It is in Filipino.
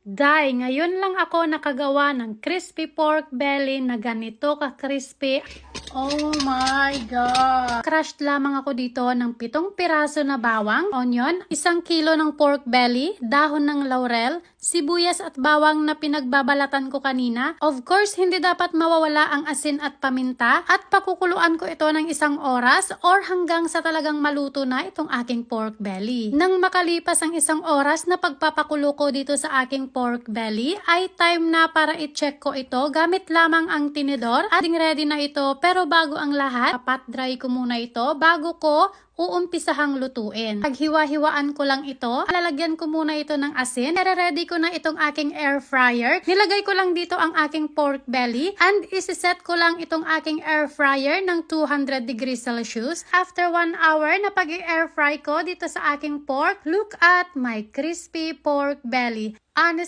Day, ngayon lang ako nakagawa ng crispy pork belly na ganito ka-crispy. Oh my God! Crushed lamang ako dito ng 7 piraso na bawang, onion, 1 kilo ng pork belly, dahon ng laurel, sibuyas at bawang na pinagbabalatan ko kanina. Of course, hindi dapat mawawala ang asin at paminta at pakukuluan ko ito ng 1 oras or hanggang sa talagang maluto na itong aking pork belly. Nang makalipas ang 1 oras na pagpapakulo ko dito sa aking pork belly, ay time na para i-check ko ito gamit lamang ang tinidor at ready na ito. Pero bago ang lahat, pat dry ko muna ito bago ko uumpisahang lutuin. Paghiwa-hiwaan ko lang ito, lalagyan ko muna ito ng asin. Ready ko na itong aking air fryer. Nilagay ko lang dito ang aking pork belly and isiset ko lang itong aking air fryer ng 200 degrees Celsius. After 1 hour na pag-air fry ko dito sa aking pork, look at my crispy pork belly. Honestly,